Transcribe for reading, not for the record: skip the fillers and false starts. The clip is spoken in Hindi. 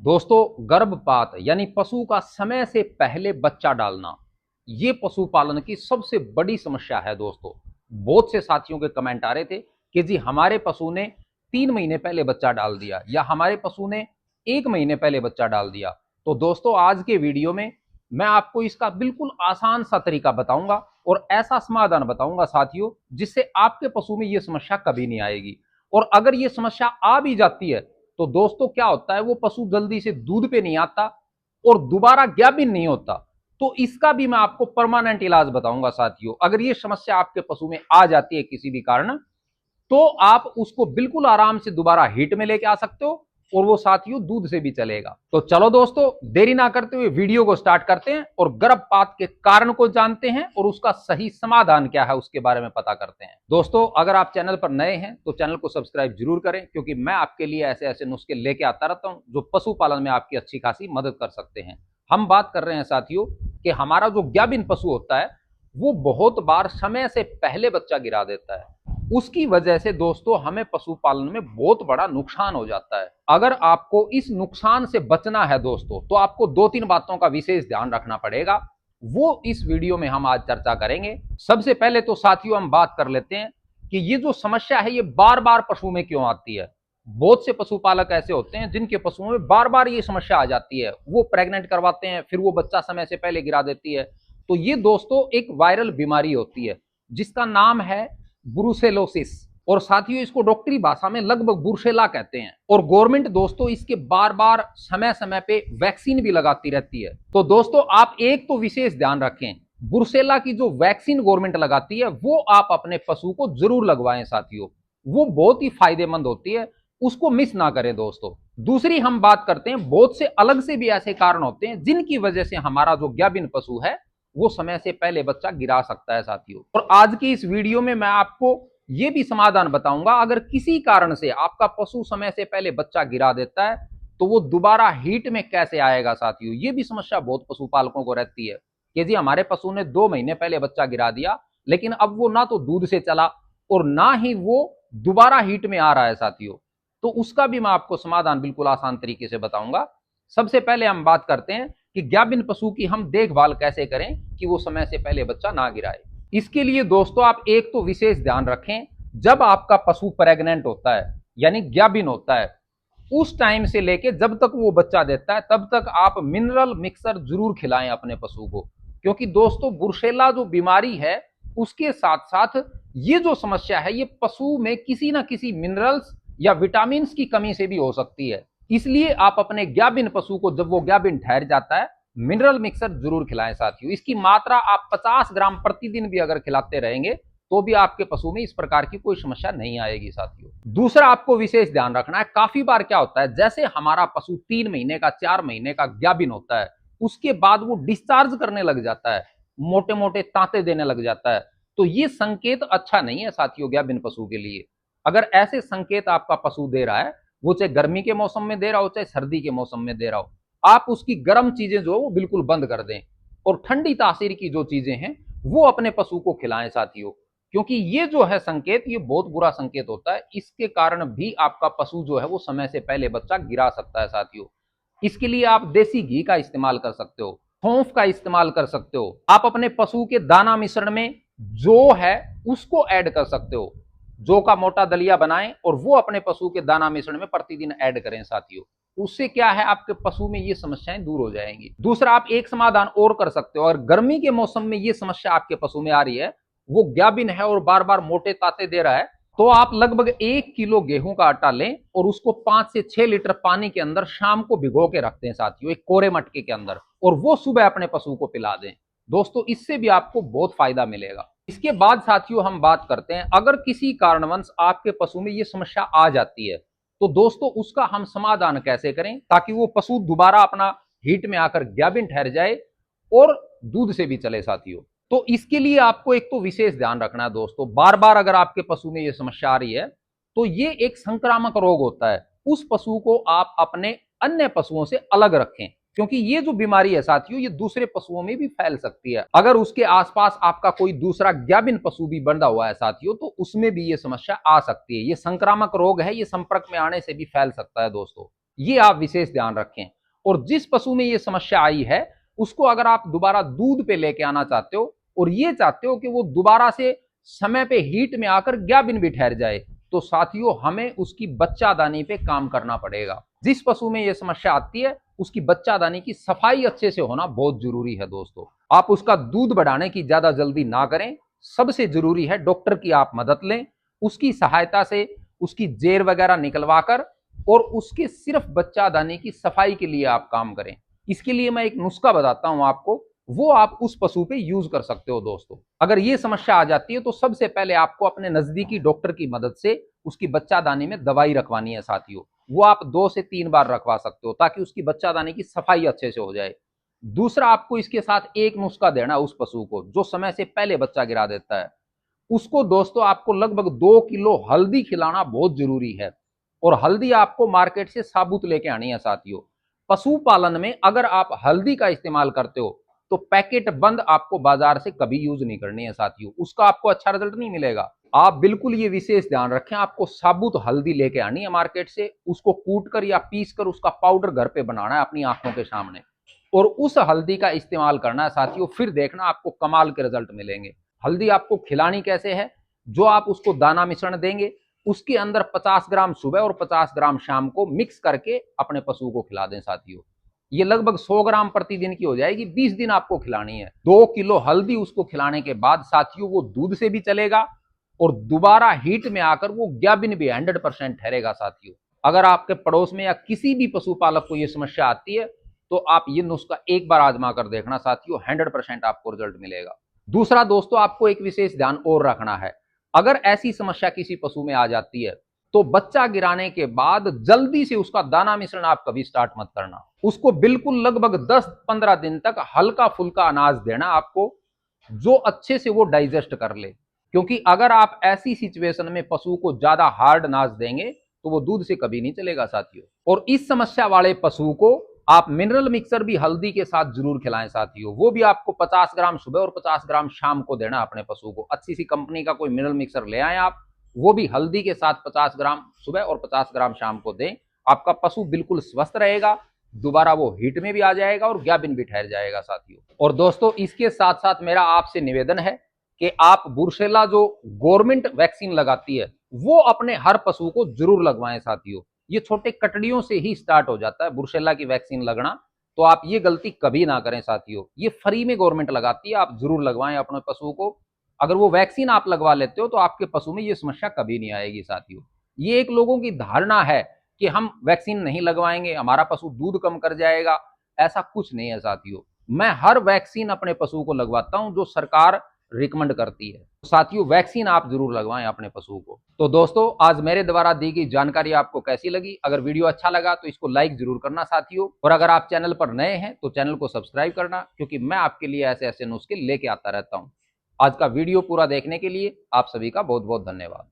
दोस्तों, गर्भपात यानी पशु का समय से पहले बच्चा डालना, ये पशुपालन की सबसे बड़ी समस्या है दोस्तों। बहुत से साथियों के कमेंट आ रहे थे कि जी हमारे पशु ने 3 महीने पहले बच्चा डाल दिया या हमारे पशु ने 1 महीने पहले बच्चा डाल दिया। तो दोस्तों, आज के वीडियो में मैं आपको इसका बिल्कुल आसान सा तरीका बताऊंगा और ऐसा समाधान बताऊंगा साथियों, जिससे आपके पशु में ये समस्या कभी नहीं आएगी। और अगर ये समस्या आ भी जाती है तो दोस्तों क्या होता है, वो पशु जल्दी से दूध पे नहीं आता और दोबारा गाभिन नहीं होता। तो इसका भी मैं आपको परमानेंट इलाज बताऊंगा साथियों। अगर ये समस्या आपके पशु में आ जाती है किसी भी कारण, तो आप उसको बिल्कुल आराम से दोबारा हीट में लेके आ सकते हो और वो साथियों दूध से भी चलेगा। तो चलो दोस्तों, देरी ना करते हुए वीडियो को स्टार्ट करते हैं और गर्भपात के कारण को जानते हैं और उसका सही समाधान क्या है उसके बारे में पता करते हैं। दोस्तों, अगर आप चैनल पर नए हैं तो चैनल को सब्सक्राइब जरूर करें, क्योंकि मैं आपके लिए ऐसे ऐसे नुस्खे लेके आता रहता हूं जो पशुपालन में आपकी अच्छी खासी मदद कर सकते हैं। हम बात कर रहे हैं साथियों कि हमारा जो गाभिन पशु होता है वो बहुत बार समय से पहले बच्चा गिरा देता है। उसकी वजह से दोस्तों हमें पशुपालन में बहुत बड़ा नुकसान हो जाता है। अगर आपको इस नुकसान से बचना है दोस्तों, तो आपको 2-3 बातों का विशेष ध्यान रखना पड़ेगा। वो इस वीडियो में हम आज चर्चा करेंगे। सबसे पहले तो साथियों हम बात कर लेते हैं कि ये जो समस्या है ये बार बार पशु में क्यों आती है। बहुत से पशुपालक ऐसे होते हैं जिनके पशुओं में बार बार ये समस्या आ जाती है। वो प्रेग्नेंट करवाते हैं, फिर वो बच्चा समय से पहले गिरा देती है। तो ये दोस्तों एक वायरल बीमारी होती है जिसका नाम है ब्रुसेलोसिस, और साथियों इसको डॉक्टरी भाषा में लगभग बुरसेला कहते हैं। और गवर्नमेंट दोस्तों इसके बार बार समय समय पे वैक्सीन भी लगाती रहती है। तो दोस्तों आप एक तो विशेष ध्यान रखें, बुरसेला की जो वैक्सीन गवर्नमेंट लगाती है वो आप अपने पशु को जरूर लगवाएं साथियों। वो बहुत ही फायदेमंद होती है, उसको मिस ना करें दोस्तों। दूसरी हम बात करते हैं, बहुत से अलग से भी ऐसे कारण होते हैं जिनकी वजह से हमारा जो गाभिन पशु है वो समय से पहले बच्चा गिरा सकता है साथियों। और आज की इस वीडियो में मैं आपको ये भी समाधान बताऊंगा, अगर किसी कारण से आपका पशु समय से पहले बच्चा गिरा देता है तो वो दोबारा हीट में कैसे आएगा साथियों। ये भी समस्या बहुत पशुपालकों को रहती है कि जी हमारे पशु ने 2 महीने पहले बच्चा गिरा दिया, लेकिन अब वो ना तो दूध से चला और ना ही वो दोबारा हीट में आ रहा है साथियों। तो उसका भी मैं आपको समाधान बिल्कुल आसान तरीके से बताऊंगा। सबसे पहले हम बात करते हैं कि गाभिन पशु की हम देखभाल कैसे करें कि वो समय से पहले बच्चा ना गिराए। इसके लिए दोस्तों आप एक तो विशेष ध्यान रखें, जब आपका पशु प्रेग्नेंट होता है यानी गाभिन होता है, उस टाइम से लेके जब तक वो बच्चा देता है तब तक आप मिनरल मिक्सर जरूर खिलाएं अपने पशु को। क्योंकि दोस्तों बुरसेला जो बीमारी है उसके साथ साथ ये जो समस्या है ये पशु में किसी ना किसी मिनरल्स या विटामिन की कमी से भी हो सकती है। इसलिए आप अपने गाभिन पशु को जब वो गाभिन ठहर जाता है मिनरल मिक्सर जरूर खिलाएं साथियों। इसकी मात्रा आप 50 ग्राम प्रतिदिन भी अगर खिलाते रहेंगे तो भी आपके पशु में इस प्रकार की कोई समस्या नहीं आएगी साथियों। दूसरा आपको विशेष ध्यान रखना है, काफी बार क्या होता है, जैसे हमारा पशु 3 महीने का 4 महीने का गाभिन होता है उसके बाद वो डिस्चार्ज करने लग जाता है, मोटे मोटे तांते देने लग जाता है। तो ये संकेत अच्छा नहीं है साथियों गाभिन पशु के लिए। अगर ऐसे संकेत आपका पशु दे रहा है, वो चाहे गर्मी के मौसम में दे रहा हो चाहे सर्दी के मौसम में दे रहा हो, आप उसकी गर्म चीजें जो है वो बिल्कुल बंद कर दें और ठंडी तासीर की जो चीजें हैं वो अपने पशु को खिलाएं साथियों। क्योंकि ये जो है संकेत ये बहुत बुरा संकेत होता है, इसके कारण भी आपका पशु जो है वो समय से पहले बच्चा गिरा सकता है साथियों। इसके लिए आप देसी घी का इस्तेमाल कर सकते हो, सौंफ का इस्तेमाल कर सकते हो, आप अपने पशु के दाना मिश्रण में जो है उसको ऐड कर सकते हो। जौ का मोटा दलिया बनाएं और वो अपने पशु के दाना मिश्रण में प्रतिदिन ऐड करें साथियों। उससे क्या है, आपके पशु में ये समस्याएं दूर हो जाएंगी। दूसरा आप एक समाधान और कर सकते हो, और गर्मी के मौसम में ये समस्या आपके पशु में आ रही है, वो गाभिन है और बार बार मोटे ताते दे रहा है, तो आप लगभग 1 किलो गेहूं का आटा लें और उसको 5 से 6 लीटर पानी के अंदर शाम को भिगो के रखते हैं साथियों एक कोरे मटके के अंदर, और वो सुबह अपने पशु को पिला दें दोस्तों। इससे भी आपको बहुत फायदा मिलेगा। इसके बाद साथियों हम बात करते हैं, अगर किसी कारणवश आपके पशु में ये समस्या आ जाती है तो दोस्तों उसका हम समाधान कैसे करें ताकि वो पशु दोबारा अपना हीट में आकर गाभिन ठहर जाए और दूध से भी चले साथियों। तो इसके लिए आपको एक तो विशेष ध्यान रखना है दोस्तों, बार बार अगर आपके पशु में ये समस्या आ रही है तो ये एक संक्रामक रोग होता है। उस पशु को आप अपने अन्य पशुओं से अलग रखें, क्योंकि ये जो बीमारी है साथियों ये दूसरे पशुओं में भी फैल सकती है। अगर उसके आसपास आपका कोई दूसरा गाभिन पशु भी बंधा हुआ है साथियों तो उसमें भी ये समस्या आ सकती है। ये संक्रामक रोग है, ये संपर्क में आने से भी फैल सकता है दोस्तों। ये आप विशेष ध्यान रखें। और जिस पशु में ये समस्या आई है उसको अगर आप दोबारा दूध पे लेके आना चाहते हो और ये चाहते हो कि वो दोबारा से समय पे हीट में आकर गाभिन भी ठहर जाए, तो साथियों हमें उसकी बच्चादानी पे काम करना पड़ेगा। जिस पशु में यह समस्या आती है उसकी बच्चादानी की सफाई अच्छे से होना बहुत जरूरी है दोस्तों। आप उसका दूध बढ़ाने की ज्यादा जल्दी ना करें। सबसे जरूरी है डॉक्टर की आप मदद लें, उसकी सहायता से उसकी जेर वगैरह निकलवाकर और उसके सिर्फ बच्चादानी की सफाई के लिए आप काम करें। इसके लिए मैं एक नुस्खा बताता हूं आपको, वो आप उस पशु पे यूज कर सकते हो दोस्तों। अगर ये समस्या आ जाती है तो सबसे पहले आपको अपने नजदीकी डॉक्टर की मदद से उसकी बच्चादानी में दवाई रखवानी है साथियों। वो आप 2 से 3 बार रखवा सकते हो ताकि उसकी बच्चादानी की सफाई अच्छे से हो जाए। दूसरा, आपको इसके साथ एक नुस्खा देना उस पशु को जो समय से पहले बच्चा गिरा देता है। उसको दोस्तों आपको लगभग 2 किलो हल्दी खिलाना बहुत जरूरी है। और हल्दी आपको मार्केट से साबुत लेके आनी है साथियों। पशुपालन में अगर आप हल्दी का इस्तेमाल करते हो तो पैकेट बंद आपको बाजार से कभी यूज नहीं करनी है साथियों, उसका आपको अच्छा रिजल्ट नहीं मिलेगा। आप बिल्कुल ये विशेष ध्यान रखें, आपको साबुत हल्दी लेके आनी है मार्केट से, उसको कूट कर या पीस कर उसका पाउडर घर पे बनाना है अपनी आंखों के सामने और उस हल्दी का इस्तेमाल करना है साथियों। फिर देखना आपको कमाल के रिजल्ट मिलेंगे। हल्दी आपको खिलानी कैसे है, जो आप उसको दाना मिश्रण देंगे उसके अंदर 50 ग्राम सुबह और 50 ग्राम शाम को मिक्स करके अपने पशु को खिला दें साथियों। ये लगभग 100 ग्राम प्रतिदिन की हो जाएगी, 20 दिन आपको खिलानी है। 2 किलो हल्दी उसको खिलाने के बाद साथियों वो दूध से भी चलेगा और दोबारा हीट में आकर वो गाभिन भी 100% ठहरेगा साथियों। अगर आपके पड़ोस में या किसी भी पशुपालक को ये समस्या आती है तो आप ये नुस्खा एक बार आजमा कर देखना साथियों, 100% आपको रिजल्ट मिलेगा। दूसरा दोस्तों, आपको एक विशेष ध्यान और रखना है। अगर ऐसी समस्या किसी पशु में आ जाती है तो बच्चा गिराने के बाद जल्दी से उसका दाना मिश्रण आप कभी स्टार्ट मत करना। उसको बिल्कुल लगभग 10-15 दिन तक हल्का फुल्का अनाज देना आपको, जो अच्छे से वो डाइजेस्ट कर ले। क्योंकि अगर आप ऐसी सिचुएशन में पशु को ज्यादा हार्ड अनाज देंगे तो वो दूध से कभी नहीं चलेगा साथियों। और इस समस्या वाले पशु को आप मिनरल मिक्सर भी हल्दी के साथ जरूर खिलाएं साथियों। वो भी आपको 50 ग्राम सुबह और 50 ग्राम शाम को देना अपने पशु को। अच्छी सी कंपनी का कोई मिनरल मिक्सर ले आए आप, वो भी हल्दी के साथ 50 ग्राम सुबह और 50 ग्राम शाम को दें। आपका पशु बिल्कुल स्वस्थ रहेगा, दोबारा वो हीट में भी आ जाएगा और गाभिन भी ठहर जाएगा साथियों। और दोस्तों इसके साथ साथ मेरा आपसे निवेदन है कि आप बुरसेला जो गवर्नमेंट वैक्सीन लगाती है वो अपने हर पशु को जरूर लगवाएं साथियों। ये छोटे कटड़ियों से ही स्टार्ट हो जाता है बुरसेला की वैक्सीन लगना, तो आप ये गलती कभी ना करें साथियों। ये फ्री में गवर्नमेंट लगाती है, आप जरूर लगवाएं अपने पशु को। अगर वो वैक्सीन आप लगवा लेते हो तो आपके पशु में ये समस्या कभी नहीं आएगी साथियों। ये एक लोगों की धारणा है कि हम वैक्सीन नहीं लगवाएंगे हमारा पशु दूध कम कर जाएगा, ऐसा कुछ नहीं है साथियों। मैं हर वैक्सीन अपने पशु को लगवाता हूं जो सरकार रिकमेंड करती है। साथियों वैक्सीन आप जरूर लगवाएं अपने पशु को। तो दोस्तों आज मेरे द्वारा दी गई जानकारी आपको कैसी लगी? अगर वीडियो अच्छा लगा तो इसको लाइक जरूर करना साथियों, और अगर आप चैनल पर नए हैं तो चैनल को सब्सक्राइब करना, क्योंकि मैं आपके लिए ऐसे ऐसे नुस्खे लेके आता रहता हूं। आज का वीडियो पूरा देखने के लिए आप सभी का बहुत बहुत धन्यवाद।